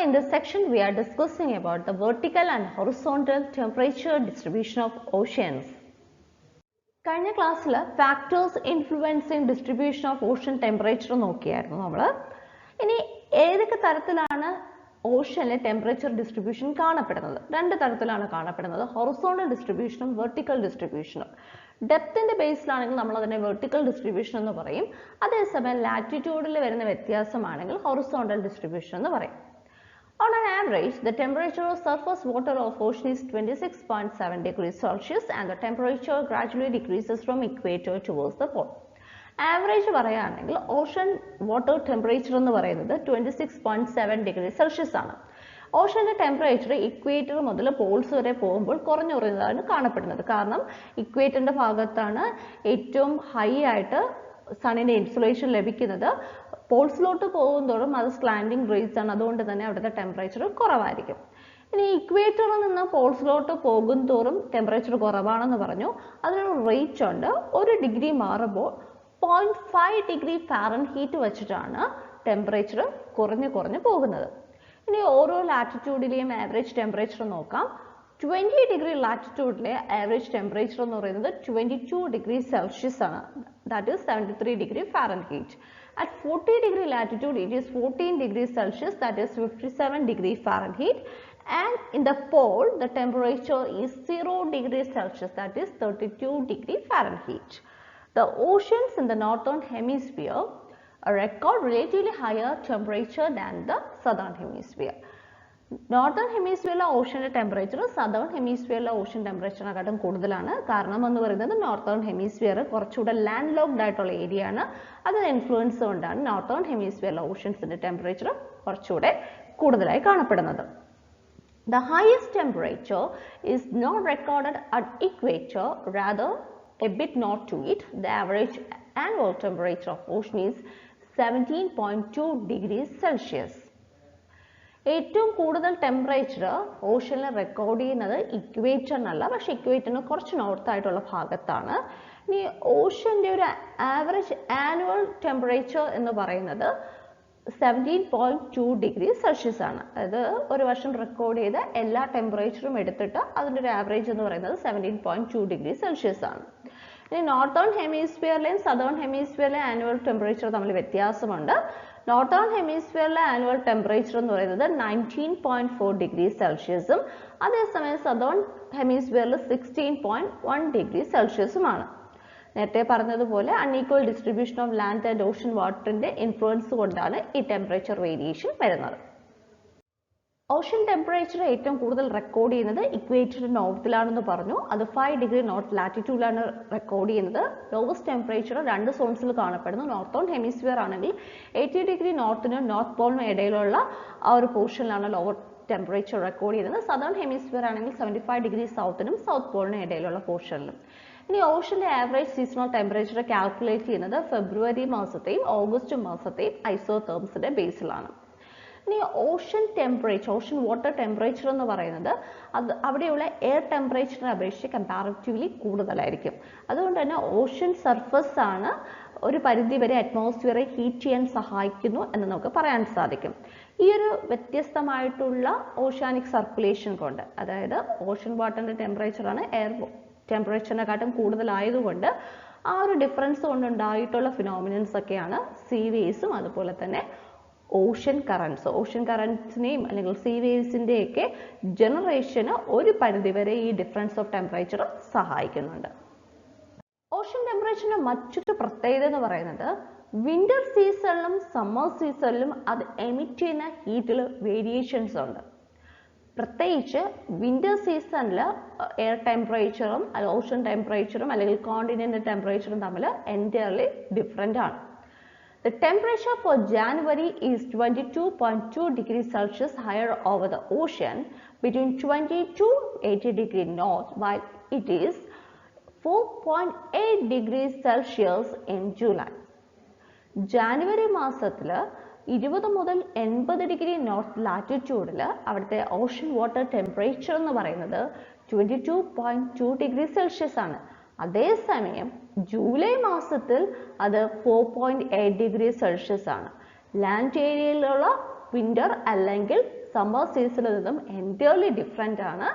in this section we are discussing about the vertical and horizontal temperature distribution of oceans. കഴിഞ്ഞ ക്ലാസ്സിൽ factors influencing distribution of ocean temperature നോക്കിയായിരുന്നു നമ്മൾ. ഇനി ഏതൊക്കെ തരത്തിലാണ് ഓഷനിലെ ടെമ്പറേച്ചർ ഡിസ്ട്രിബ്യൂഷൻ കാണപ്പെടുന്നത്? രണ്ട് തരത്തിലാണ് കാണപ്പെടുന്നത്, ഹൊറിസോണ്ടൽ ഡിസ്ട്രിബ്യൂഷനും വെർട്ടിക്കൽ ഡിസ്ട്രിബ്യൂഷനും. ഡെപ്തിന്റെ ബേസിലാണെങ്കിൽ നമ്മൾ അതിനെ വെർട്ടിക്കൽ ഡിസ്ട്രിബ്യൂഷൻ എന്ന് പറയും, അതേസമയം ലാറ്റിറ്റ്യൂഡിൽ വരുന്ന വ്യത്യാസമാണെങ്കിൽ ഹൊറിസോണ്ടൽ ഡിസ്ട്രിബ്യൂഷൻ എന്ന് പറയും. On an average, the temperature of surface water of ocean is 26.7 degrees Celsius and the temperature gradually decreases from equator towards the pole. Average പറയുകയാണെങ്കിൽ ഓഷൻ വാട്ടർ ടെമ്പറേച്ചർ എന്ന് പറയുന്നത് 26.7 degree Celsius ആണ്. ഓഷന്റെ temperature equator മുതൽ Paul's വരെ പോകുമ്പോൾ കുറഞ്ഞുറഞ്ഞതാണ് കാണപ്പെടുന്നത്. കാരണം ഇക്വേറ്ററിന്റെ ഭാഗത്താണ് ഏറ്റവും ഹൈ ആയിട്ട് സണ്ണിന്റെ ഇൻസുലേഷൻ ലഭിക്കുന്നത്. പോൾസിലോട്ട് പോകുന്തോറും അത് സ്ലാൻഡിങ് റേസ് ആണ്, അതുകൊണ്ട് തന്നെ അവിടുത്തെ ടെമ്പറേച്ചർ കുറവായിരിക്കും. ഇനി ഇക്വേറ്ററിൽ നിന്ന് പോൾസിലോട്ട് പോകും തോറും ടെമ്പറേച്ചർ കുറവാണെന്ന് പറഞ്ഞു. അതിനൊരു റേറ്റ് ഉണ്ട്. 1 ഡിഗ്രി മാറുമ്പോൾ 0.5 ഡിഗ്രി ഫാരൻഹീറ്റ് വെച്ചിട്ടാണ് ടെമ്പറേച്ചർ കുറഞ്ഞു പോകുന്നത്. ഇനി ഓരോ ലാറ്റിറ്റ്യൂഡിലെയും ആവറേജ് ടെമ്പറേച്ചർ നോക്കാം. 20 ഡിഗ്രി ലാറ്റിറ്റ്യൂഡിലെ ആവറേജ് ടെമ്പറേച്ചർ എന്ന് പറയുന്നത് 22 ഡിഗ്രി സെൽഷ്യസ് ആണ്, that is 73 degree Fahrenheit. At 40 degree latitude, it is 14 degrees Celsius, that is 57 degree Fahrenheit. And in the pole, the temperature is 0 degrees Celsius, that is 32 degree Fahrenheit. The oceans in the northern hemisphere record relatively higher temperature than the southern hemisphere. Northern ഹെമിസ്ഫിയറിലെ ഓഷന്റെ temperature southern ഹെമിസ്ഫിയറിലെ ocean ടെമ്പറേച്ചറിനെക്കാട്ടും കൂടുതലാണ്. കാരണം എന്ന് പറയുന്നത് northern hemisphere കുറച്ചുകൂടെ land locked ആയിട്ടുള്ള ഏരിയ ആണ്. അതിന് ഇൻഫ്ലുവൻസ് കൊണ്ടാണ് നോർത്തേൺ ഹെമിസ്ഫിയറിലെ ഓഷൻസിന്റെ ടെമ്പറേച്ചർ കുറച്ചുകൂടെ കൂടുതലായി കാണപ്പെടുന്നത്. The highest temperature is not recorded at equator, rather a bit north to it. The average annual temperature of ocean is 17.2 degrees Celsius. ഏറ്റവും കൂടുതൽ ടെമ്പറേച്ചർ ഓഷനിൽ റെക്കോർഡ് ചെയ്യുന്നത് ഇക്വേറ്ററിനല്ല, പക്ഷെ ഇക്വേറ്ററിന് കുറച്ച് നോർത്ത് ആയിട്ടുള്ള ഭാഗത്താണ്. ഇനി ഓഷന്റെ ഒരു ആവറേജ് ആനുവൽ ടെമ്പറേച്ചർ എന്ന് പറയുന്നത് 17.2 ഡിഗ്രി സെൽഷ്യസ് ആണ്. അതായത് ഒരു വർഷം റെക്കോർഡ് ചെയ്ത എല്ലാ ടെമ്പറേച്ചറും എടുത്തിട്ട് അതിൻ്റെ ഒരു ആവറേജ് എന്ന് പറയുന്നത് 17.2 ഡിഗ്രി സെൽഷ്യസ് ആണ്. ഇനി നോർത്തേൺ ഹെമിസ്ഫിയറിലെയും സദേൺ ഹെമിസ്ഫിയറിലെയും ആനുവൽ ടെമ്പറേച്ചർ തമ്മിൽ വ്യത്യാസമുണ്ട്. നോർത്തേൺ ഹെമിസ്ഫിയറിലെ ആനുവൽ ടെമ്പറേച്ചർ എന്ന് പറയുന്നത് 19.4 ഡിഗ്രി സെൽഷ്യസും അതേസമയം സദേൺ ഹെമിസ്ഫിയറിൽ 16.1 ഡിഗ്രി സെൽഷ്യസുമാണ്. നേരത്തെ പറഞ്ഞതുപോലെ unequal distribution of land and ocean വാട്ടറിന്റെ ഇൻഫ്ലുവൻസ് കൊണ്ടാണ് ഈ ടെമ്പറേച്ചർ വേരിയേഷൻ വരുന്നത്. ഓഷൻ ടെമ്പറേച്ചർ ഏറ്റവും കൂടുതൽ റെക്കോർഡ് ചെയ്യുന്നത് ഇക്വേറ്റർ നോർത്തിലാണെന്ന് പറഞ്ഞു. അത് 5 ഡിഗ്രി നോർത്ത് ലാറ്റിറ്റ്യൂഡിലാണ് റെക്കോർഡ് ചെയ്യുന്നത്. ലോവസ്റ്റ് ടെമ്പറേച്ചർ 2 സോൺസിൽ കാണപ്പെടുന്നു. നോർത്തേൺ ഹെമിസ്ഫിയർ ആണെങ്കിൽ 80 ഡിഗ്രി നോർത്തിനും നോർത്ത് പോളിനും ഇടയിലുള്ള ആ ഒരു പോർഷനിലാണ് ലോവർ ടെമ്പറേച്ചർ റെക്കോർഡ് ചെയ്യുന്നത്. സദേൺ ഹെമിസ്ഫിയർ ആണെങ്കിൽ 75 ഡിഗ്രി സൗത്തിനും സൗത്ത് പോളിനും ഇടയിലുള്ള പോർഷനിലും. ഇനി ഓഷന്റെ ആവറേജ് സീസണൽ ടെമ്പറേച്ചർ കാൽക്കുലേറ്റ് ചെയ്യുന്നത് ഫെബ്രുവരി മാസത്തെയും ഓഗസ്റ്റ് മാസത്തെയും ഐസോതേർംസിന്റെ ബേസിലാണ്. ഇനി Ocean temperature, Ocean water temperature എന്ന് പറയുന്നത് അത് അവിടെയുള്ള എയർ ടെമ്പറേച്ചറിനെ അപേക്ഷിച്ച് കമ്പാരിറ്റീവ്ലി കൂടുതലായിരിക്കും. അതുകൊണ്ട് തന്നെ ഓഷൻ സർഫസ് ആണ് ഒരു പരിധി വരെ അറ്റ്മോസ്ഫിയറെ ഹീറ്റ് ചെയ്യാൻ സഹായിക്കുന്നു എന്ന് നമുക്ക് പറയാൻ സാധിക്കും. ഈ ഒരു വ്യത്യസ്തമായിട്ടുള്ള ഓഷ്യാനിക് സർക്കുലേഷൻ കൊണ്ട്, അതായത് ഓഷൻ വാട്ടറിന്റെ ടെമ്പറേച്ചറാണ് എയർ ടെമ്പറേച്ചറിനെക്കാട്ടും കൂടുതലായതുകൊണ്ട് ആ ഒരു ഡിഫറൻസ് കൊണ്ടുണ്ടായിട്ടുള്ള ഫിനോമിനൻസ് ഒക്കെയാണ് സീ വേവ്സും അതുപോലെ തന്നെ ഓഷൻ കറൻസ്. ഓഷൻ കറൻസിനെയും അല്ലെങ്കിൽ സീ വേവ്സിൻ്റെയൊക്കെ ജനറേഷന് ഒരു പരിധിവരെ ഈ ഡിഫറൻസ് ഓഫ് ടെമ്പറേച്ചർ സഹായിക്കുന്നുണ്ട്. ഓഷൻ ടെമ്പറേച്ചറിന്റെ മറ്റൊരു പ്രത്യേകത എന്ന് പറയുന്നത് വിന്റർ സീസണിലും സമ്മർ സീസണിലും അത് എമിറ്റ് ചെയ്യുന്ന ഹീറ്റിൽ വേരിയേഷൻസ് ഉണ്ട്. പ്രത്യേകിച്ച് വിന്റർ സീസണിൽ എയർ ടെമ്പറേച്ചറും ഓഷൻ ടെമ്പറേച്ചറും അല്ലെങ്കിൽ കോണ്ടിനെന്റൽ ടെമ്പറേച്ചറും തമ്മിൽ എൻറ്റയർലി ഡിഫറെൻ്റ് ആണ്. The temperature for January is 22.2 degrees Celsius higher over the ocean between 20 to 80 degrees north, while it is 4.8 degrees Celsius in July. January മാസത്തിൽ 20 മുതൽ 80 ഡിഗ്രി നോർത്ത് ലാറ്റിറ്റ്യൂഡിൽ അവിടുത്തെ Ocean water temperature എന്ന് പറയുന്നത് 22.2 degree Celsius ആണ്. അതേസമയം July മാസത്തിൽ അത് 4.8 ഡിഗ്രി സെൽഷ്യസ് ആണ്. ലാൻഡ് ഏരിയയിലുള്ള വിന്റർ അല്ലെങ്കിൽ സമ്മർ സീസണിൽ നിന്നും എൻറ്റയർലി ഡിഫറെൻ്റ് ആണ്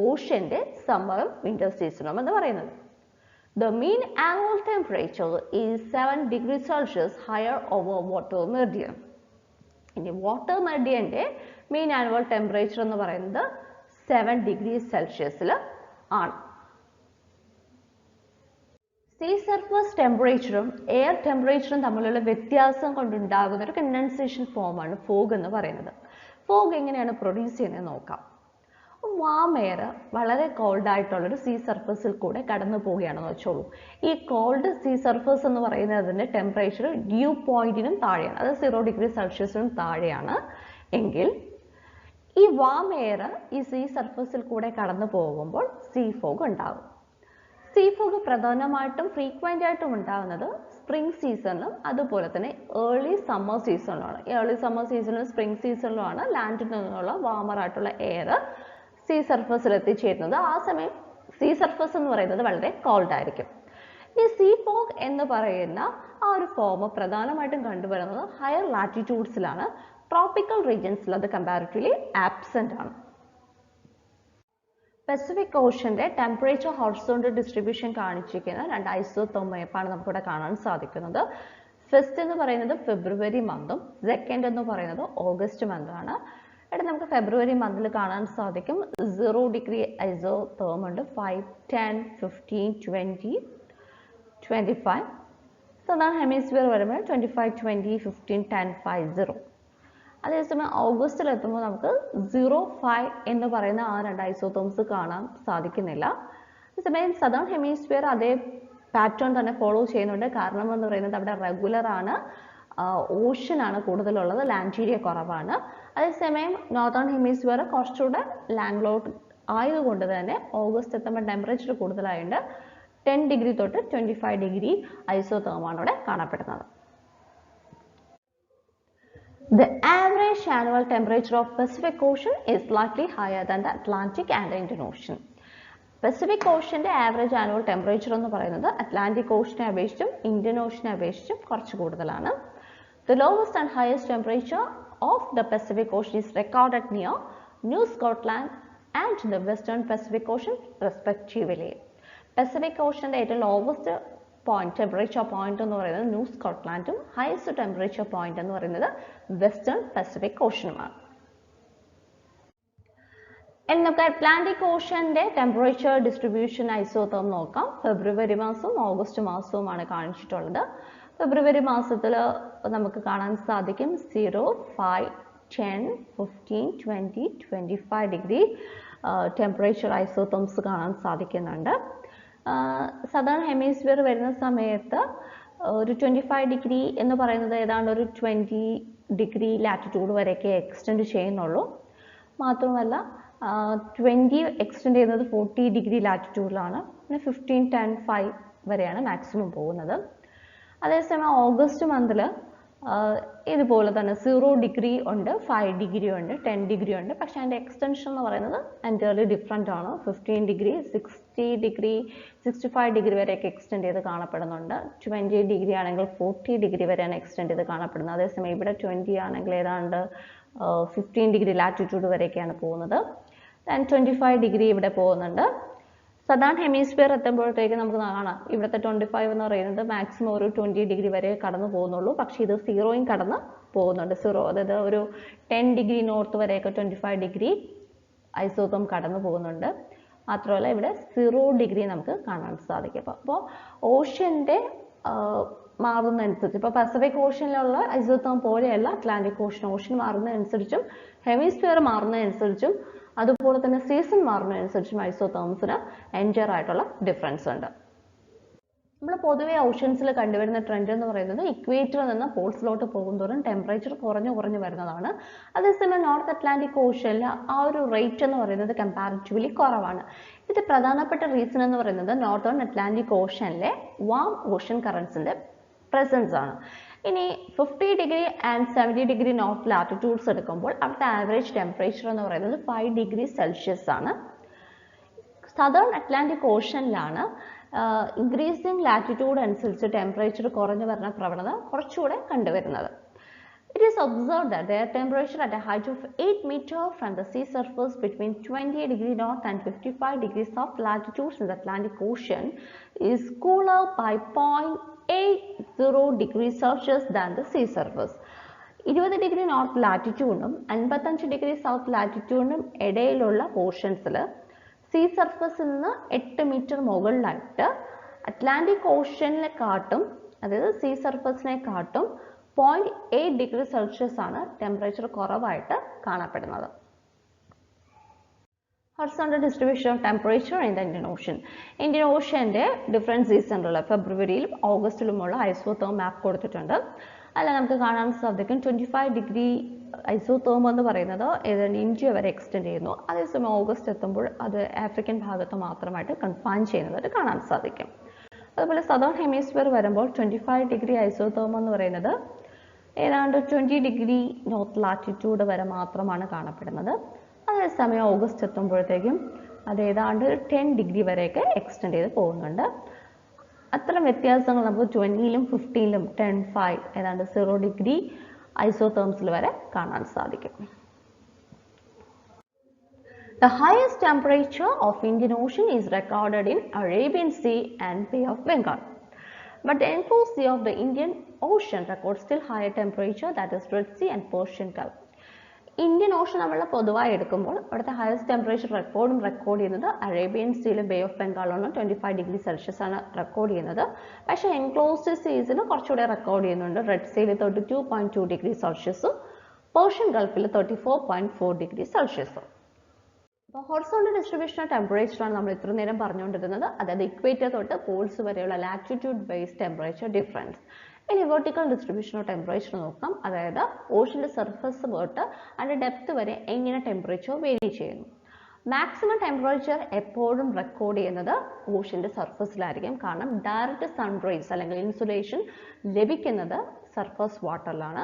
ഓഷ്യൻ്റെ സമ്മറും വിന്റർ സീസണും എന്ന് പറയുന്നത്. The mean annual temperature is 7 degrees Celsius higher over water meridian. ഇനി വാട്ടർ മെറിഡിയൻ്റെ മെയിൻ ആനുവൽ ടെമ്പറേച്ചർ എന്ന് പറയുന്നത് 7 ഡിഗ്രി സെൽഷ്യസിൽ ആണ്. സീ സർഫസ് ടെമ്പറേച്ചറും എയർ ടെമ്പറേച്ചറും തമ്മിലുള്ള വ്യത്യാസം കൊണ്ടുണ്ടാകുന്ന ഒരു കണ്ടൻസേഷൻ ഫോമാണ് ഫോഗ് എന്ന് പറയുന്നത്. ഫോഗ് എങ്ങനെയാണ് പ്രൊഡ്യൂസ് ചെയ്യുന്നത് നോക്കാം. വാം എയർ വളരെ കോൾഡ് ആയിട്ടുള്ളൊരു സീ സർഫസിൽ കൂടെ കടന്നു പോവുകയാണെന്ന് വെച്ചോളൂ. ഈ കോൾഡ് സീ സർഫസ് എന്ന് പറയുന്നതിൻ്റെ ടെമ്പറേച്ചർ ഡ്യൂ പോയിന്റിനും താഴെയാണ്, അത് 0 ഡിഗ്രി സെൽഷ്യസിനും താഴെയാണ് എങ്കിൽ ഈ വാം എയർ ഈ സീ സർഫസിൽ കൂടെ കടന്നു പോകുമ്പോൾ സീ ഫോഗ് ഉണ്ടാകും. സീ ഫോഗ് പ്രധാനമായിട്ടും ഫ്രീക്വൻ്റ് ആയിട്ടും ഉണ്ടാകുന്നത് സ്പ്രിംഗ് സീസണിലും അതുപോലെ തന്നെ ഏർലി സമ്മർ സീസണിലുമാണ്. ഏർലി സമ്മർ സീസണിലും സ്പ്രിംഗ് സീസണിലുമാണ് ലാൻഡിൽ നിന്നുള്ള വാമറായിട്ടുള്ള എയർ സീ സർഫസിൽ എത്തിച്ചേരുന്നത്. ആ സമയം സീ സർഫസ് എന്ന് പറയുന്നത് വളരെ കോൾഡ് ആയിരിക്കും. ഈ സീ ഫോഗ് എന്ന് പറയുന്ന ആ ഒരു ഫോം പ്രധാനമായിട്ടും കണ്ടുവരുന്നത് ഹയർ ലാറ്റിറ്റ്യൂഡ്സിലാണ്. ട്രോപ്പിക്കൽ റീജിയൻസിൽ അത് കമ്പാരിറ്റീവ്ലി ആബ്സെന്റ് ആണ്. പസഫിക് ഓഷന്റെ ടെമ്പറേച്ചർ ഹൊറിസോണ്ടൽ ഡിസ്ട്രിബ്യൂഷൻ കാണിച്ചിരിക്കുന്ന 2 ഐസോതെർമൽ മാപ്പാണ് നമുക്കിവിടെ കാണാൻ സാധിക്കുന്നത്. ഫസ്റ്റ് എന്ന് പറയുന്നത് ഫെബ്രുവരി മന്തും സെക്കൻഡ് എന്ന് പറയുന്നത് ഓഗസ്റ്റ് മന്താണ്. ഇവിടെ നമുക്ക് ഫെബ്രുവരി മന്തിൽ കാണാൻ സാധിക്കും 0 ഡിഗ്രി ഐസോതെർം ഉണ്ട്, 5, 10, 15, 20, 25. സദാൺ ഹെമിസ്ഫിയർ വരുമ്പോൾ 25, 20, 15, 10, 5, 0. അതേസമയം ഓഗസ്റ്റിൽ എത്തുമ്പോൾ നമുക്ക് 0, 5 എന്ന് പറയുന്ന ആ 2 ഐസോതെർംസ് കാണാൻ സാധിക്കുന്നില്ല. അതേസമയം സദാൺ ഹെമിസ്ഫിയർ അതേ പാറ്റേൺ തന്നെ ഫോളോ ചെയ്യുന്നുണ്ട്. കാരണം എന്ന് പറയുന്നത് അവിടെ റെഗുലർ ആണ്, ഓഷ്യൻ ആണ് കൂടുതലുള്ളത്, ലാൻഡ് ഏരിയ കുറവാണ്. അതേസമയം നോർത്തേൺ ഹെമിസ്ഫിയർ കുറച്ചുകൂടെ ലാൻഡ് ആയതുകൊണ്ട് തന്നെ ഓഗസ്റ്റ് എത്തുമ്പോൾ ടെമ്പറേച്ചർ കൂടുതലായതുകൊണ്ട് 10 ഡിഗ്രി തൊട്ട് 25 ഡിഗ്രി ഐസോതെർമാണ് ഇവിടെ കാണപ്പെടുന്നത്. The average annual temperature of Pacific Ocean is slightly higher than the Atlantic and the Indian Ocean. Pacific Oceanന്റെ ആവറേജ് ആനുവൽ ടെമ്പറേച്ചർ എന്ന് പറയുന്നത് അറ്റ്ലാന്റിക് ഓഷനെ അപേക്ഷിച്ചും ഇന്ത്യൻ ഓഷനെ അപേക്ഷിച്ചും കുറച്ച് കൂടുതലാണ്. The lowest and highest temperature of the Pacific Ocean is recorded near New Scotland and the Western Pacific Ocean respectively. Pacific Oceanന്റെ ഏറ്റവും lowest temperature point എന്ന് പറയുന്നത് new സ്കോട്ട്ലാൻഡും highest temperature point എന്ന് പറയുന്നത് western Pacific ഓഷനുമാണ്. ഇനി നമുക്ക് Atlantic ഓഷന്റെ temperature distribution isotherm നോക്കാം. ഫെബ്രുവരി മാസവും August മാസവുമാണ് കാണിച്ചിട്ടുള്ളത്. ഫെബ്രുവരി മാസത്തിൽ നമുക്ക് കാണാൻ സാധിക്കും 0, 5, 10, 15, 20, 25 ഡിഗ്രി ടെമ്പറേച്ചർ ഐസോതെർംസ് കാണാൻ സാധിക്കുന്നുണ്ട്. സദേൺ ഹെമിസ്ഫിയർ വരുന്ന സമയത്ത് ഒരു 25 ഡിഗ്രി എന്ന് പറയുന്നത് ഏതാണ്ട് ഒരു 20 ഡിഗ്രി ലാറ്റിറ്റ്യൂഡ് വരെയൊക്കെ എക്സ്റ്റെൻഡ് ചെയ്യുന്നുള്ളൂ. മാത്രമല്ല 20 എക്സ്റ്റെൻഡ് ചെയ്യുന്നത് 40 ഡിഗ്രി ലാറ്റിറ്റ്യൂഡിലാണ്. പിന്നെ 15, 10, 5 വരെയാണ് മാക്സിമം പോകുന്നത്. അതേസമയം ഓഗസ്റ്റ് മന്തിൽ ഇതുപോലെ തന്നെ 0 ഡിഗ്രി ഉണ്ട്, 5 ഡിഗ്രി ഉണ്ട്, 10 ഡിഗ്രി ഉണ്ട്. പക്ഷേ അതിൻ്റെ എക്സ്റ്റൻഷൻ എന്ന് പറയുന്നത് എൻറ്റയർലി ഡിഫറെൻ്റ് ആണ്. 15 ഡിഗ്രി, 60 ഡിഗ്രി, 65 ഡിഗ്രി വരെയൊക്കെ എക്സ്റ്റെൻഡ് ചെയ്ത് കാണപ്പെടുന്നുണ്ട്. 20 ഡിഗ്രി ആണെങ്കിൽ 40 ഡിഗ്രി വരെയാണ് എക്സ്റ്റെൻഡ് ചെയ്ത് കാണപ്പെടുന്നത്. അതേസമയം ഇവിടെ 20 ആണെങ്കിൽ ഏതാണ്ട് 15 ഡിഗ്രി ലാറ്റിറ്റ്യൂഡ് വരെയൊക്കെയാണ് പോകുന്നത്. 25 ഡിഗ്രി ഇവിടെ പോകുന്നുണ്ട്. സദേൺ ഹെമിസ്ഫിയർ എത്തുമ്പോഴത്തേക്ക് നമുക്ക് കാണാം ഇവിടുത്തെ 25 എന്ന് പറയുന്നത് മാക്സിമം ഒരു 20 ഡിഗ്രി വരെ കടന്നു പോകുന്നുള്ളൂ. പക്ഷേ ഇത് 0യും കടന്ന് പോകുന്നുണ്ട്. 0 അതായത് ഒരു 10 ഡിഗ്രി നോർത്ത് വരെയൊക്കെ 25 ഡിഗ്രി ഐസോതെർം കടന്നു പോകുന്നുണ്ട്. മാത്രമല്ല ഇവിടെ 0 ഡിഗ്രി നമുക്ക് കാണാൻ സാധിക്കും. അപ്പോൾ ഓഷ്യൻ്റെ മാറുന്നതനുസരിച്ച് ഇപ്പോൾ പസഫിക് ഓഷനിലുള്ള ഐസോതെർം പോലെയല്ല അറ്റ്ലാന്റിക് ഓഷൻ മാറുന്നതനുസരിച്ചും ഹെമിസ്ഫിയർ മാറുന്നതനുസരിച്ചും അതുപോലെ തന്നെ സീസൺ മാറുന്നതനുസരിച്ചും ഐസോതെർംസിന് എൻറ്റയർ ആയിട്ടുള്ള ഡിഫറൻസ് ഉണ്ട്. നമ്മൾ പൊതുവെ ഓഷ്യൻസിൽ കണ്ടുവരുന്ന ട്രെൻഡ് എന്ന് പറയുന്നത് ഇക്വേറ്ററിൽ നിന്ന് പോൾസിലോട്ട് പോകുന്തോറും ടെമ്പറേച്ചർ കുറഞ്ഞു വരുന്നതാണ്. അതേസമയം നോർത്ത് അറ്റ്ലാന്റിക് ഓഷ്യനിൽ ആ ഒരു റേറ്റ് എന്ന് പറയുന്നത് കമ്പാരിറ്റീവ്ലി കുറവാണ്. ഇത് പ്രധാനപ്പെട്ട റീസൺ എന്ന് പറയുന്നത് നോർത്തേൺ അറ്റ്ലാന്റിക് ഓഷ്യനിലെ വാം ഓഷ്യൻ കറൻസിൻ്റെ പ്രസൻസ് ആണ്. ഇനി 50 degree and 70 degree north latitudes എടുക്കുമ്പോൾ അവിടുത്തെ ആവറേജ് ടെമ്പറേച്ചർ എന്ന് പറയുന്നത് 5 ഡിഗ്രി സെൽഷ്യസ് ആണ്. സദേൺ അറ്റ്ലാന്റിക് ഓഷനിലാണ് ഇൻക്രീസിങ് ലാറ്റിറ്റ്യൂഡ് അനുസരിച്ച് ടെമ്പറേച്ചർ കുറഞ്ഞു വരുന്ന പ്രവണത കുറച്ചുകൂടെ കണ്ടുവരുന്നത്. It is observed that their temperature at a height of 8 meters from the sea surface between 28 degrees north and 55 degrees south latitudes in the Atlantic Ocean is cooler by 0.80 degrees Celsius than the sea surface. 20 degree north ലാറ്റിറ്റ്യൂഡിനും 55 degree south ലാറ്റിറ്റ്യൂഡിനും ഇടയിലുള്ള പോർഷൻസിൽ see സർഫസിൽ നിന്ന് 8 metre മുകളിലായിട്ട് Atlantic ഓഷ്യനിലെ കാട്ടും അതായത് see സർഫസിനെ കാട്ടും 0.8 ഡിഗ്രി സെൽഷ്യസ് ആണ് ടെമ്പറേച്ചർ കുറവായിട്ട് കാണപ്പെടുന്നത്. Horizontal distribution of temperature in the Indian Ocean. Indian Oceanന്റെ ഡിഫറെൻറ്റ് സീസണിലുള്ള ഫെബ്രുവരിയിലും ഓഗസ്റ്റിലുമുള്ള ഐസോതേർം മാപ്പ് കൊടുത്തിട്ടുണ്ട്. അല്ല നമുക്ക് കാണാൻ സാധിക്കും 25 ഡിഗ്രി ഐസോതേർം എന്ന് പറയുന്നത് ഏതാണ്ട് ഇന്ത്യ വരെ എക്സ്റ്റെൻഡ് ചെയ്യുന്നു. അതേസമയം ഓഗസ്റ്റ് എത്തുമ്പോൾ അത് ആഫ്രിക്കൻ ഭാഗത്ത് മാത്രമായിട്ട് കൺഫൈൻ ചെയ്യുന്നതായിട്ട് കാണാൻ സാധിക്കും. അതുപോലെ സദേൺ ഹെമിസ്ഫിയർ വരുമ്പോൾ 25 ഡിഗ്രി ഐസോതേർം എന്ന് പറയുന്നത് ഏതാണ്ട് 20 ഡിഗ്രി നോർത്ത് ലാറ്റിറ്റ്യൂഡ് വരെ മാത്രമാണ് കാണപ്പെടുന്നത്. അതേസമയം ഓഗസ്റ്റ് എത്തുമ്പോഴത്തേക്കും അത് ഏതാണ്ട് 10 ഡിഗ്രി വരെയൊക്കെ എക്സ്റ്റെൻഡ് ചെയ്ത് പോകുന്നുണ്ട്. അത്തരം വ്യത്യാസങ്ങൾ നമുക്ക് 20ലും 15ലും 10, 5 ഏതാണ്ട് 0 ഡിഗ്രി ഐസോതേർംസിൽ വരെ കാണാൻ സാധിക്കും. The highest temperature of Indian Ocean is recorded in Arabian Sea and Bay of Bengal. But the enclosed sea of the Indian Ocean records still higher temperature, that is Red Sea and Persian Gulf. Indian ocean നമ്മൾ പൊതുവായി എടുക്കുമ്പോൾ അവിടുത്തെ highest temperature record ചെയ്യുന്നത് Arabian സീയിലെ bay of ബംഗാളിലാണ് 25 degree Celsius ആണ് record ചെയ്യുന്നത്. പക്ഷേ എൻക്ലോസ്ഡ് സീസിൽ കുറച്ചുകൂടെ റെക്കോർഡ് ചെയ്യുന്നുണ്ട്. റെഡ് സീയിൽ 32.2 ഡിഗ്രി സെൽഷ്യസും പേർഷ്യൻ ഗൾഫിൽ 34.4 ഡിഗ്രി സെൽഷ്യസും. അപ്പോൾ ഹൊറിസോണ്ടൽ ഡിസ്ട്രിബ്യൂഷൻ ഓഫ് ടെമ്പറേച്ചർ ആണ് നമ്മൾ ഇത്ര നേരം പറഞ്ഞുകൊണ്ടിരുന്നത്. അതായത് ഇക്വേറ്റർ തൊട്ട് പോൾസ് വരെയുള്ള ലാറ്റിറ്റ്യൂഡ് ബേസ് ടെമ്പറേച്ചർ ഡിഫറൻസ്. ഇനി വെർട്ടിക്കൽ ഡിസ്ട്രിബ്യൂഷൻ ഓഫ് ടെമ്പറേച്ചർ നോക്കാം. അതായത് ഓഷന്റെ സർഫസ് തൊട്ട് അതിന്റെ ഡെപ്ത് വരെ എങ്ങനെ ടെമ്പറേച്ചർ വേരി ചെയ്യുന്നു. മാക്സിമം ടെമ്പറേച്ചർ എപ്പോഴും റെക്കോർഡ് ചെയ്യുന്നത് ഓഷന്റെ സർഫസിലായിരിക്കും. കാരണം ഡയറക്റ്റ് സൺറൈസ് അല്ലെങ്കിൽ ഇൻസുലേഷൻ ലഭിക്കുന്നത് സർഫസ് വാട്ടറിലാണ്.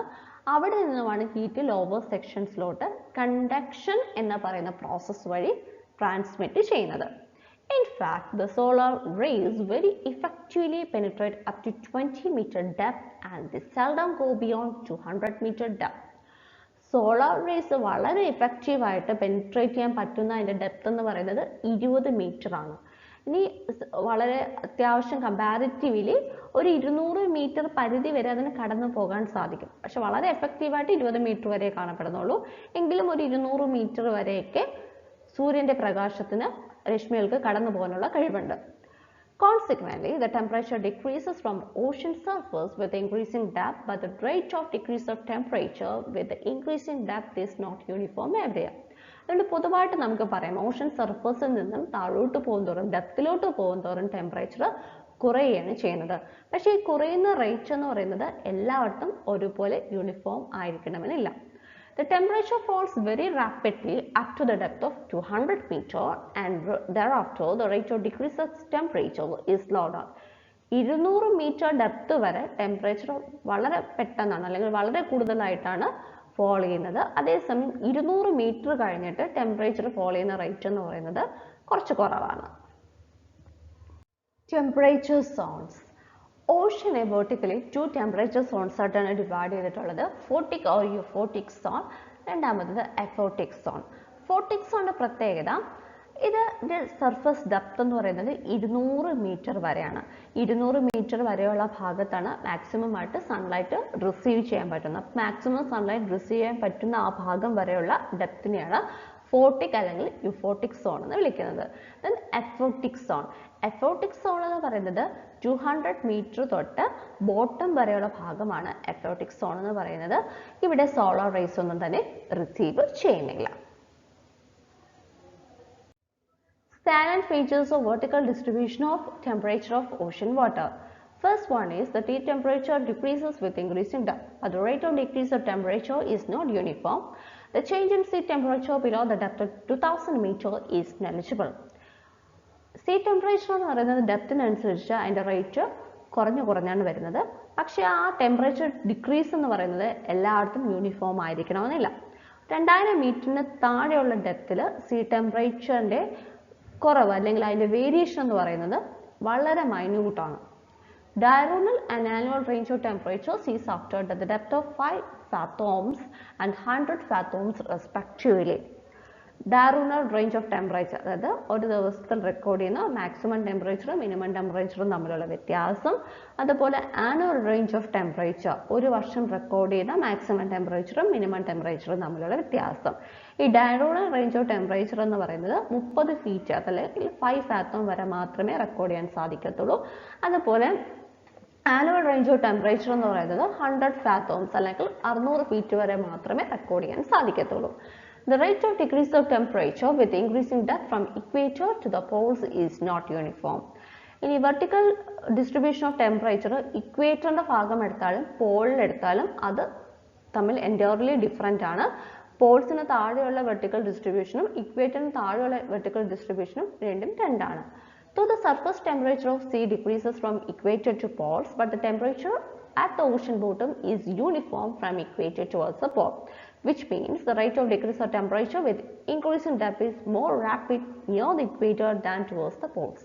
അവിടെ നിന്നുമാണ് ഹീറ്റ് ലോവർ സെക്ഷൻസിലോട്ട് കണ്ടക്ഷൻ എന്ന് പറയുന്ന പ്രോസസ്സ് വഴി ട്രാൻസ്മിറ്റ് ചെയ്യുന്നത്. In fact, the solar rays very effectively penetrate up to 20 meter depth and they seldom go beyond 200 meter depth. Solar rays വളരെ effective ആയിട്ട് പെനിട്രേറ്റ് ചെയ്യാൻ പറ്റുന്ന അതിൻ്റെ ഡെപ്ത് എന്ന് പറയുന്നത് 20 മീറ്റർ ആണ്. ഇനി വളരെ അത്യാവശ്യം കമ്പാരിറ്റീവ്ലി ഒരു 200 മീറ്റർ പരിധി വരെ അതിന് കടന്നു പോകാൻ സാധിക്കും. പക്ഷെ വളരെ എഫക്റ്റീവായിട്ട് 20 മീറ്റർ വരെ കാണപ്പെടുന്നുള്ളൂ. എങ്കിലും ഒരു 200 മീറ്റർ വരെയൊക്കെ സൂര്യന്റെ പ്രകാശത്തിന് രശ്മികൾക്ക് കടന്നു പോകാനുള്ള കഴിവുണ്ട്. Consequently, the temperature decreases from ocean surface with increasing depth, but the rate of decrease of temperature with the increasing depth is not uniform everywhere. അതുകൊണ്ട് പൊതുവായിട്ട് നമുക്ക് പറയാം ഓഷൻ സർഫസിൽ നിന്നും താഴോട്ട് പോകുന്തോറും ഡെപ്തിലോട്ട് പോകുന്തോറും ടെമ്പറേച്ചർ കുറയുകയാണ് ചെയ്യുന്നത്. പക്ഷേ ഈ കുറയുന്ന റേറ്റ് എന്ന് പറയുന്നത് എല്ലായിടത്തും ഒരുപോലെ യൂണിഫോം ആയിരിക്കണമെന്നില്ല. The temperature falls very rapidly up to the depth of 200 meter and thereafter the rate of decrease of temperature is slow down. 200 metre depth വരെ ടെമ്പറേച്ചർ വളരെ പെട്ടെന്നാണ് അല്ലെങ്കിൽ വളരെ കൂടുതലായിട്ടാണ് ഫോൾ ചെയ്യുന്നത്. അതേസമയം 200 മീറ്റർ കഴിഞ്ഞിട്ട് ടെമ്പറേച്ചർ ഫോൾ ചെയ്യുന്ന റേറ്റ് എന്ന് പറയുന്നത് കുറച്ച് കുറവാണ്. Temperature zones. ഓഷനെ വെർട്ടിക്കലി 2 ടെമ്പറേച്ചർ സോൺസ് ആയിട്ടാണ് ഡിവൈഡ് ചെയ്തിട്ടുള്ളത്. ഫോർട്ടിക് ഓർ യൂഫോർട്ടിക് സോൺ, രണ്ടാമത്തത് എഫോർട്ടിക് സോൺ. ഫോർട്ടിക് സോണിന്റെ പ്രത്യേകത ഇതിന്റെ സർഫസ് ഡെപ്ത് എന്ന് പറയുന്നത് 200 മീറ്റർ വരെയാണ്. 200 മീറ്റർ വരെയുള്ള ഭാഗത്താണ് മാക്സിമം ആയിട്ട് സൺലൈറ്റ് റിസീവ് ചെയ്യാൻ പറ്റുന്നത്. മാക്സിമം സൺലൈറ്റ് റിസീവ് ചെയ്യാൻ പറ്റുന്ന ആ ഭാഗം വരെയുള്ള ഡെപ്തിനെയാണ് ഫോർട്ടിക് അല്ലെങ്കിൽ യുഫോർട്ടിക് സോൺ എന്ന് വിളിക്കുന്നത്. Then aphotic zone. Aphotic zone എന്ന് പറയുന്നത് 200 മീറ്റർ തൊട്ട് ബോട്ടം വരെയുള്ള ഭാഗമാണ് എഫോർട്ടിക് സോൺ എന്ന് പറയുന്നത്. ഇവിടെ സോളാർ റേസ് ഒന്നും തന്നെ റിസീവ് ചെയ്യുന്നില്ല. Salient features of vertical distribution of temperature of ocean water. First one is the sea temperature decreases with increasing depth, but the rate of decrease of temperature is not uniform. The change in sea temperature below the depth of 2000 meter is negligible. Sea temperature എന്ന് പറയുന്നത് ഡെപ്തിനനുസരിച്ച് അതിൻ്റെ rate കുറഞ്ഞാണ് വരുന്നത്. പക്ഷേ ആ temperature decrease എന്ന് പറയുന്നത് എല്ലായിടത്തും uniform ആയിരിക്കണമെന്നില്ല. 2000 മീറ്ററിന് താഴെയുള്ള ഡെപ്തിൽ സീ ടെമ്പറേച്ചറിൻ്റെ കുറവ് അല്ലെങ്കിൽ അതിൻ്റെ വേരിയേഷൻ എന്ന് പറയുന്നത് വളരെ മൈന്യൂട്ടാണ്. Diurnal and annual range of temperatures is after at the depth of fathoms and 100 fathoms respectively. Diurnal range of temperature, അതായത് ഒരു ദിവസത്തിൽ റെക്കോർഡ് ചെയ്യുന്ന മാക്സിമം ടെമ്പറേച്ചറും മിനിമം ടെമ്പറേച്ചറും തമ്മിലുള്ള വ്യത്യാസം. അതുപോലെ ആനുവൽ റേഞ്ച് ഓഫ് ടെമ്പറേച്ചർ, ഒരു വർഷം റെക്കോർഡ് ചെയ്ത മാക്സിമം ടെമ്പറേച്ചറും മിനിമം ടെമ്പറേച്ചറും തമ്മിലുള്ള വ്യത്യാസം. ഈ ഡയറോണൽ റേഞ്ച് ഓഫ് ടെമ്പറേച്ചർ എന്ന് പറയുന്നത് 30 ഫീറ്റ് അല്ലെങ്കിൽ 5 ഫാത്തം വരെ മാത്രമേ റെക്കോർഡ് ചെയ്യാൻ സാധിക്കത്തുള്ളൂ. അതുപോലെ ആനുവൽ റേഞ്ച് ഓഫ് ടെമ്പറേച്ചർ എന്ന് പറയുന്നത് 100 ഫാത്തോംസ് അല്ലെങ്കിൽ 600 ഫീറ്റ് വരെ മാത്രമേ റെക്കോർഡ് ചെയ്യാൻ സാധിക്കത്തുള്ളൂ. The rate of decrease of temperature with increasing depth from equator to the poles is not uniform. ഇനി വെർട്ടിക്കൽ ഡിസ്ട്രിബ്യൂഷൻ ഓഫ് ടെമ്പറേച്ചർ ഇക്വേറ്ററിൻ്റെ ഭാഗം എടുത്താലും പോളിൽ എടുത്താലും അത് തമ്മിൽ എൻറ്റയർലി ഡിഫറെൻ്റ് ആണ്. പോൾസിന് താഴെയുള്ള വെർട്ടിക്കൽ ഡിസ്ട്രിബ്യൂഷനും ഇക്വേറ്ററിന് താഴെയുള്ള വെർട്ടിക്കൽ ഡിസ്ട്രിബ്യൂഷനും രണ്ടും രണ്ടാണ്. So the surface temperature of sea decreases from equator to poles, but the temperature at the ocean bottom is uniform from equator towards the pole, which means the rate of decrease of temperature with increasing depth is more rapid near the equator than towards the poles.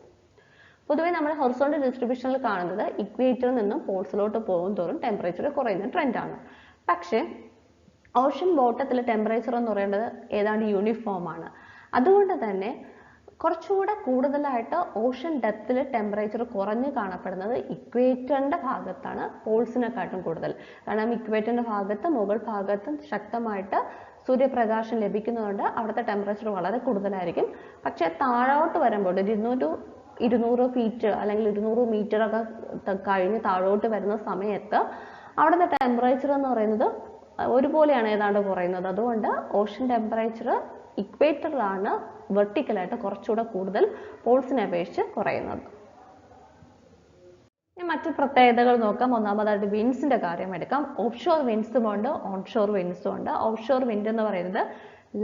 പൊതുവേ നമ്മൾ horizontal ഡിസ്ട്രിബ്യൂഷനിൽ കാണുന്നത് ഇക്വേറ്ററിൽ നിന്നും പോൾസിലോട്ട് പോകും തോറും temperature കുറയുന്ന ട്രെൻഡാണ്. പക്ഷേ Ocean ബോട്ടത്തിലെ temperature എന്ന് പറയുന്നത് ഏതാണ്ട് യൂണിഫോം ആണ്. അതുകൊണ്ട് തന്നെ കുറച്ചുകൂടെ കൂടുതലായിട്ട് ഓഷൻ ഡെപ്തിൽ ടെമ്പറേച്ചർ കുറഞ്ഞ് കാണപ്പെടുന്നത് ഇക്വേറ്ററിൻ്റെ ഭാഗത്താണ് പോൾസിനെക്കാട്ടും കൂടുതൽ. കാരണം ഇക്വേറ്ററിൻ്റെ ഭാഗത്ത് മുകൾ ഭാഗത്തും ശക്തമായിട്ട് സൂര്യപ്രകാശം ലഭിക്കുന്നതുകൊണ്ട് അവിടുത്തെ ടെമ്പറേച്ചർ വളരെ കൂടുതലായിരിക്കും. പക്ഷേ താഴോട്ട് വരുമ്പോൾ 200 ഫീറ്റ് അല്ലെങ്കിൽ 200 മീറ്ററൊക്കെ കഴിഞ്ഞ് താഴോട്ട് വരുന്ന സമയത്ത് അവിടുത്തെ ടെമ്പറേച്ചർ എന്ന് പറയുന്നത് ഒരുപോലെയാണ് ഏതാണ്ട് കുറയുന്നത്. അതുകൊണ്ട് ഓഷൻ ടെമ്പറേച്ചർ ഇക്വേറ്ററിലാണ് വെർട്ടിക്കലായിട്ട് കുറച്ചുകൂടെ കൂടുതൽ പോൾസിനെ അപേക്ഷിച്ച് കുറയുന്നത്. മറ്റു പ്രത്യേകതകൾ നോക്കാം. ഒന്നാമതായിട്ട് വിൻഡ്സിന്റെ കാര്യം എടുക്കാം. ഓഫ്ഷോർ വിൻഡ്സും ഉണ്ട്, ഓൺഷോർ വിൻഡ്സും ഉണ്ട്. ഓഫ്ഷോർ വിൻഡ് എന്ന് പറയുന്നത്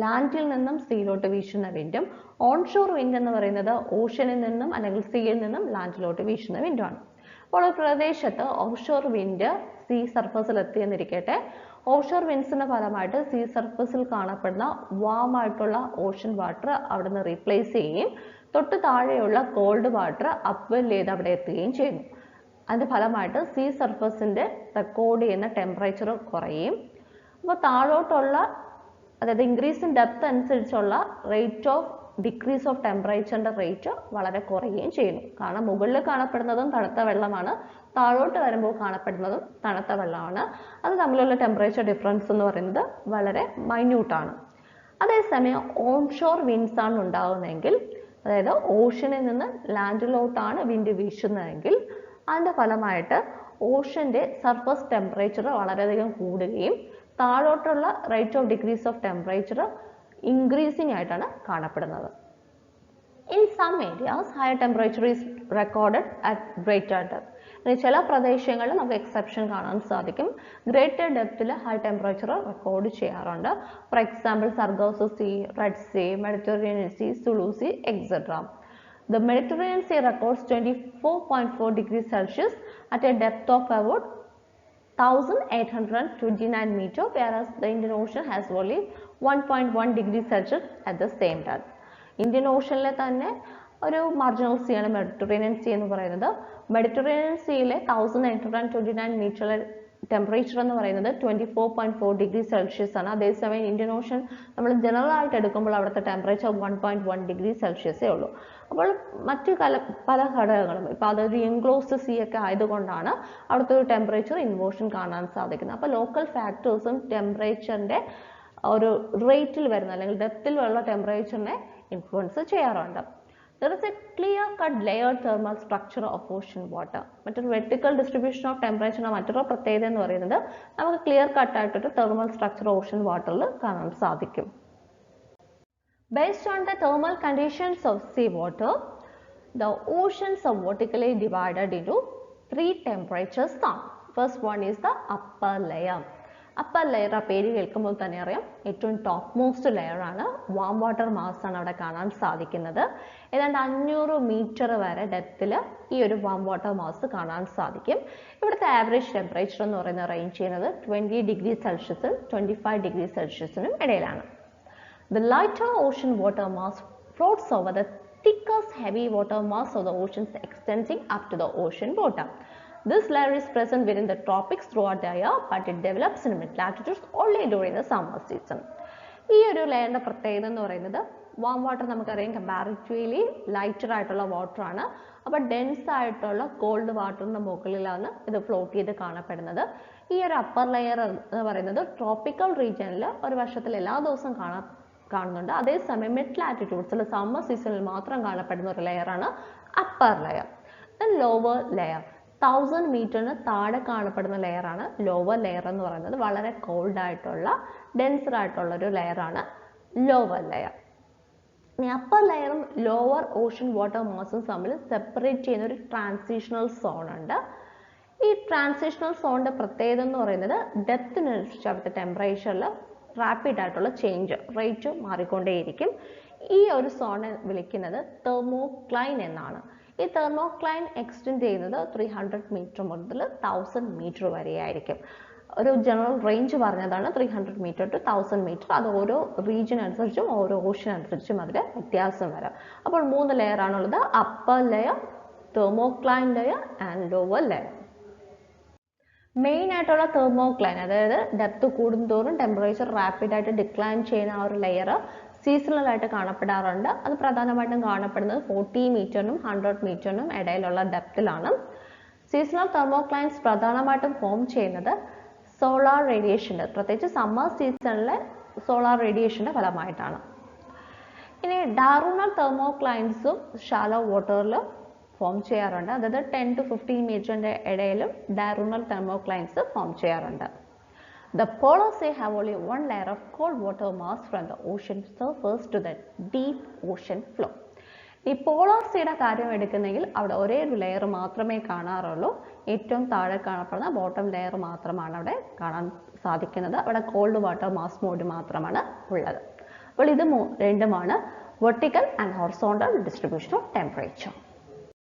ലാൻഡിൽ നിന്നും സീയിലോട്ട് വീശുന്ന വിൻഡും ഓൺഷോർ വിൻഡ് എന്ന് പറയുന്നത് ഓഷനിൽ നിന്നും അല്ലെങ്കിൽ സീയിൽ നിന്നും ലാൻഡിലോട്ട് വീശുന്ന വിൻഡുമാണ്. അപ്പോൾ ഒരു പ്രദേശത്ത് ഓഫ്ഷോർ വിൻഡ് സീ സർഫസിൽ എത്തിയെന്നിരിക്കട്ടെ, ഓഫ്ഷോർ വിൻഡ്സിന്റെ ഫലമായിട്ട് സീ സർഫസിൽ കാണപ്പെടുന്ന വാം ആയിട്ടുള്ള ഓഷൻ വാട്ടർ അവിടെ നിന്ന് റീപ്ലേസ് ചെയ്യുകയും തൊട്ട് താഴെയുള്ള കോൾഡ് വാട്ടർ അപ്വെൽ ചെയ്ത് അവിടെ എത്തുകയും ചെയ്യുന്നു. അതിന്റെ ഫലമായിട്ട് സീ സർഫസിന്റെ റെക്കോർഡ് ചെയ്യുന്ന ടെമ്പറേച്ചർ കുറയും. അപ്പോൾ താഴോട്ടുള്ള അതായത് ഇൻക്രീസ് ഇൻ ഡെപ്ത് അനുസരിച്ചുള്ള റേറ്റ് ഓഫ് ഡിക്രീസ് ഓഫ് ടെമ്പറേച്ചറിന്റെ റേറ്റ് വളരെ കുറയുകയും ചെയ്യുന്നു. കാരണം മുകളിൽ കാണപ്പെടുന്നതും തണുത്ത വെള്ളമാണ്, താഴോട്ട് വരുമ്പോൾ കാണപ്പെടുന്നതും തണുത്ത വെള്ളമാണ്. അത് തമ്മിലുള്ള ടെമ്പറേച്ചർ ഡിഫറൻസ് എന്ന് പറയുന്നത് വളരെ മൈന്യൂട്ടാണ്. അതേസമയം ഓൺഷോർ വിൻഡ്സ് ആണ് ഉണ്ടാകുന്നതെങ്കിൽ, അതായത് ഓഷനിൽ നിന്ന് ലാൻഡിലോട്ടാണ് വിൻഡ് വീശുന്നതെങ്കിൽ അതിൻ്റെ ഫലമായിട്ട് ഓഷന്റെ സർഫസ് ടെമ്പറേച്ചർ വളരെയധികം കൂടുകയും താഴോട്ടുള്ള rate of decrease of temperature increasing ആയിട്ടാണ് കാണപ്പെടുന്നത്. In some areas, higher temperature is recorded at greater depth. ചില പ്രദേശങ്ങളിൽ നമുക്ക് എക്സെപ്ഷൻ കാണാൻ സാധിക്കും. ഗ്രേറ്റർ ഡെപ്തിൽ ഹൈ ടെമ്പറേച്ചർ റെക്കോർഡ് ചെയ്യാറുണ്ട്. For example Sargasso sea, red sea, Mediterranean sea, Sulu sea, etcetera. The Mediterranean Sea records 24.4 degrees Celsius at a depth of about 1829 meters, whereas the Indian Ocean has only 1.1 degrees Celsius at the same depth. ഇന്ത്യൻ ഓഷനിലെ തന്നെ ഒരു marginal sea ആണ് Mediterranean sea എന്ന് പറയുന്നത്. Mediterranean സീയിലെ 1829 മീറ്ററിലെ temperature എന്ന് പറയുന്നത് 24.4 degree Celsius ആണ്. അതേസമയം ഇന്ത്യൻ ഓഷൻ നമ്മൾ ജനറൽ ആയിട്ട് എടുക്കുമ്പോൾ അവിടുത്തെ ടെമ്പറേച്ചർ 1.1 ഡിഗ്രി സെൽഷ്യസേ ഉള്ളൂ. അപ്പോൾ മറ്റു പല ഘടകങ്ങളും ഇപ്പോൾ അതൊരു എൻക്ലോസ്ഡ് സീ ഒക്കെ ആയതുകൊണ്ടാണ് അവിടുത്തെ ഒരു ടെമ്പറേച്ചർ ഇൻവേർഷൻ കാണാൻ സാധിക്കുന്നത്. അപ്പോൾ ലോക്കൽ ഫാക്ടേഴ്സും ടെമ്പറേച്ചറിന്റെ ഒരു റേറ്റിൽ വരുന്ന അല്ലെങ്കിൽ ഡെപ്തിൽ ഉള്ള ടെമ്പറേച്ചറിനെ ഇൻഫ്ലുവൻസ് ചെയ്യാറുണ്ട്. There is a clear-cut layered thermal structure of ocean water. മറ്റൊരു വെർട്ടിക്കൽ ഡിസ്ട്രിബ്യൂഷൻ ഓഫ് ടെമ്പറേച്ചറിന്റെ മറ്റൊരു പ്രത്യേകത എന്ന് പറയുന്നത് നമുക്ക് ക്ലിയർ കട്ട് ആയിട്ടൊരു തെർമൽ സ്ട്രക്ചർ ഓഷൻ വാട്ടറിൽ കാണാൻ സാധിക്കും. Based on the thermal conditions of sea water, the oceans are vertically divided into 3 temperature zones. First one is the upper layer. Upper layer ആ പേര് കേൾക്കുമ്പോൾ തന്നെ അറിയാം ഏറ്റവും ടോപ്പ് മോസ്റ്റ് ലെയർ ആണ്. വാം വാട്ടർ മാസ് ആണ് അവിടെ കാണാൻ സാധിക്കുന്നത്. ഏതാണ്ട് 500 മീറ്റർ വരെ ഡെപ്തിൽ ഈ ഒരു വാം വാട്ടർ മാസ് കാണാൻ സാധിക്കും. ഇവിടുത്തെ ആവറേജ് ടെമ്പറേച്ചർ എന്ന് പറയുന്ന റേഞ്ച് ചെയ്യുന്നത് 20 ഡിഗ്രി സെൽഷ്യസിനും 25 ഡിഗ്രി സെൽഷ്യസിനും ഇടയിലാണ്. The lighter ocean water mass floats over the thickest heavy water mass of the oceans extending up to the ocean bottom. This layer is present within the tropics throughout the year, but it develops in mid latitudes only during the summer season. ഈ ഒരു ലെയറിന്റെ പ്രത്യേകത എന്ന് പറയുന്നത് warm water നമുക്കറിയാം comparatively lighter ആയിട്ടുള്ള water ആണ്. അപ്പോൾ dense ആയിട്ടുള്ള കോൾഡ് വാട്ടറിന്റെ മുകളിലാണ് ഇത് ഫ്ലോട്ട് ചെയ്ത് കാണപ്പെടുന്നത്. ഈ ഒരു അപ്പർ ലെയർ എന്ന് പറയുന്നത് ട്രോപ്പിക്കൽ റീജിയനിൽ ഒരു വർഷത്തിൽ എല്ലാ ദിവസവും കാണുന്നുണ്ട്. അതേസമയം മിഡ് ലാറ്റിറ്റ്യൂഡ്സിൽ സമ്മർ സീസണിൽ മാത്രം കാണപ്പെടുന്ന ഒരു ലെയറാണ് അപ്പർ ലെയർ. ലോവർ ലെയർ 1000 മീറ്ററിന് താഴെ കാണപ്പെടുന്ന ലെയറാണ് ലോവർ ലെയർ എന്ന് പറയുന്നത്. വളരെ കോൾഡ് ആയിട്ടുള്ള ഡെൻസർ ആയിട്ടുള്ള ഒരു ലെയറാണ് ലോവർ ലെയർ. ഇനി അപ്പർ ലെയറും ലോവർ ഓഷൻ വാട്ടർ മാസും തമ്മിൽ സെപ്പറേറ്റ് ചെയ്യുന്ന ഒരു ട്രാൻസിഷണൽ സോൺ ഉണ്ട്. ഈ ട്രാൻസിഷണൽ സോണിന്റെ പ്രത്യേകത എന്ന് പറയുന്നത് ഡെപ്തിനനുസരിച്ച് അവിടുത്തെ ടെമ്പറേച്ചറിൽ റാപ്പിഡ് ആയിട്ടുള്ള ചേഞ്ച് റേറ്റ് മാറിക്കൊണ്ടേയിരിക്കും. ഈ ഒരു സോണിനെ വിളിക്കുന്നത് തെർമോക്ലൈൻ എന്നാണ്. ഈ തെർമോക്ലൈൻ എക്സ്റ്റെൻഡ് ചെയ്യുന്നത് 300 മീറ്റർ മുതൽ 1000 മീറ്റർ വരെയായിരിക്കും. ഒരു ജനറൽ റേഞ്ച് പറഞ്ഞതാണ് 300 മീറ്റർ ടു 1000 മീറ്റർ. അത് ഓരോ റീജിയൻ അനുസരിച്ചും ഓരോ ഓഷൻ അനുസരിച്ചും അതിൽ വ്യത്യാസം വരാം. അപ്പോൾ 3 ലെയർ ആണുള്ളത്: upper layer, thermocline layer and lower layer. Main ആയിട്ടുള്ള തെർമോക്ലൈൻ, അതായത് ഡെപ്ത് കൂടുന്തോറും ടെമ്പറേച്ചർ റാപ്പിഡായിട്ട് ഡിക്ലൈൻ ചെയ്യുന്ന ആ ഒരു ലെയർ സീസണൽ ആയിട്ട് കാണപ്പെടാറുണ്ട്. അത് പ്രധാനമായിട്ടും കാണപ്പെടുന്നത് 40 മീറ്ററിനും 100 മീറ്ററിനും ഇടയിലുള്ള ഡെപ്തിലാണ്. സീസണൽ തെർമോക്ലൈൻസ് പ്രധാനമായിട്ടും ഫോം ചെയ്യുന്നത് സോളാർ റേഡിയേഷൻ്റെ, പ്രത്യേകിച്ച് സമ്മർ സീസണിലെ സോളാർ റേഡിയേഷൻ്റെ ഫലമായിട്ടാണ്. ഇനി ഡയറൂണൽ തെർമോക്ലൈൻസും ഷാലോ വാട്ടറിൽ ഫോം ചെയ്യാറുണ്ട്. അതായത് 10 to 15 മീറ്ററിൻ്റെ ഇടയിലും ഡയറൂണൽ തെർമോക്ലൈൻസ് ഫോം ചെയ്യാറുണ്ട്. The polar sea have only one layer of cold water mass from the ocean surface to the deep ocean floor. ഈ പോളാർ സീയുടെ കാര്യം എടുക്കുന്നെങ്കിൽ അവിടെ ഒരേ ഒരു ലെയർ മാത്രമേ കാണാറുള്ളൂ. ഏറ്റവും താഴെ കാണപ്പെടുന്ന ബോട്ടം ലെയർ മാത്രമാണ് അവിടെ കാണാൻ സാധിക്കുന്നത്. അവിടെ കോൾഡ് വാട്ടർ മാസ് മോഡ് മാത്രമാണ് ഉള്ളത്. അപ്പോൾ ഇത് രണ്ടുമാണ് vertical and horizontal distribution of temperature.